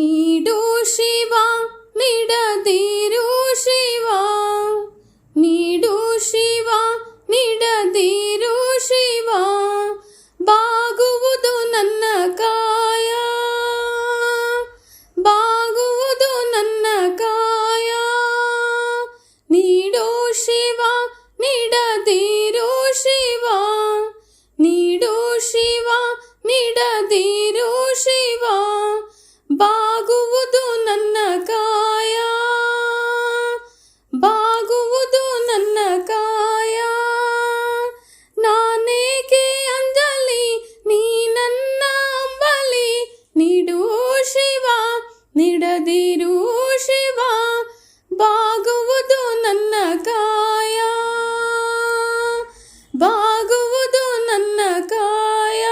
ನೀಡು ಶಿವ ನೀಡದಿರು ಶಿವ, ನೀಡು ಶಿವ ನೀಡದಿರು ಶಿವ, ಬಾಗುವುದು ನನ್ನ ಕಾಯ, ಬಾಗುವುದು ನನ್ನ ಕಾಯ. ನೀಡು ಶಿವ ನೀಡದಿರು ಶಿವ, ನೀಡು ಶಿವ ನೀಡದಿರು ಶಿವ, ಬಾಗುವುದು ನನ್ನ ಕಾಯ, ಬಾಗುವುದು ನನ್ನ ಕಾಯ. ನಾನೇಕೆ ಅಂಜಲಿ ನೀ ನನ್ನ ಅಂಬಲಿ, ನೀಡು ಶಿವ ನೀಡದಿರು ಶಿವ, ಬಾಗುವುದು ನನ್ನ ಕಾಯ, ಬಾಗುವುದು ನನ್ನ ಕಾಯ.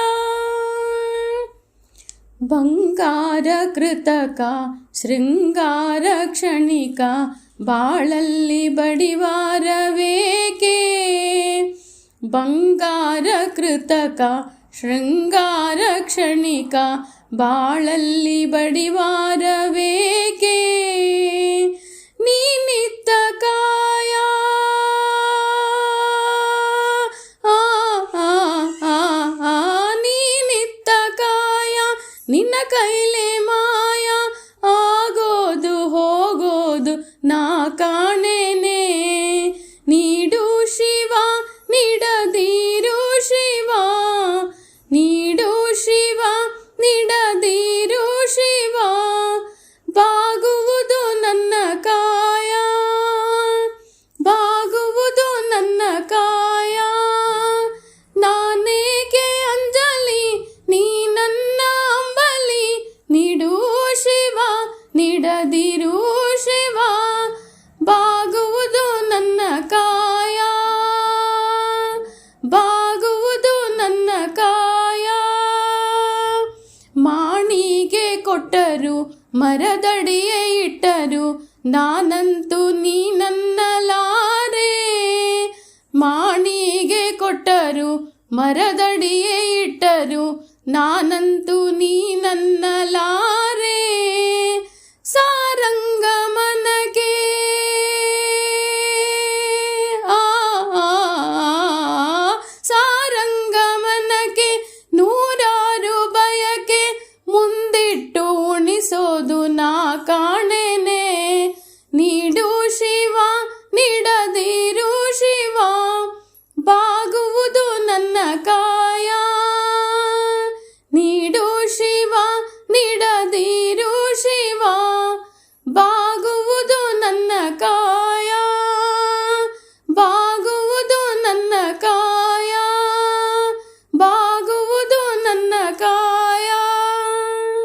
ಬಂಗಾರ ಕೃತಕ ಶೃಂಗಾರ ಕ್ಷಣಿಕ, ಬಾಳಲ್ಲಿ ಬಡಿವಾರವೇಕೆ. ಬಂಗಾರ ಕೃತಕ ಶೃಂಗಾರ ಕ್ಷಣಿಕ, ಬಾಳಲ್ಲಿ ಬಡಿವಾರವೇಕೆ. ನೀನಿತ್ತ ಕಾಯ ನೀನಿತ್ತ ಕಾಯ, ನಿನ್ನ ಕೈಲೇ ಮಾಯ, ಆಗೋದು ಹೋಗೋದು ನಾ ಕಾಣೆನೆ. ನೀಡು ಶಿವ ನೀಡದಿರು ಶಿವ, ನೀಡು ಶಿವ ನೀಡದಿರು ಶಿವ, ಬಾಗುವುದು ನನ್ನ ಕಾಯ, ಬಾಗುವುದು ನನ್ನ ಕಾಯ. ನಾನೇಕೆ ಅಂಜಲಿ ನೀ ನನ್ನ ಅಂಬಲಿ, ನೀಡು ಶಿವ ನೀಡದಿರು ಶಿವ, ಬಾಗುವುದು ನನ್ನ ಕಾಯ, ಬಾಗುವುದು ನನ್ನ ಕಾಯ. ಮಾಣಿಗೆ ಕೊಟ್ಟರು ಮರದಡಿಯೇ ಇಟ್ಟರು, ನಾನಂತೂ ನೀ ನನ್ನಲಾರೆ. ಮಾಣಿಗೆ ಕೊಟ್ಟರು ಮರದಡಿಯೇ ಇಟ್ಟರು, ನಾನಂತೂ ನೀ ನನ್ನಲಾರೆ. ಸಾರಂಗ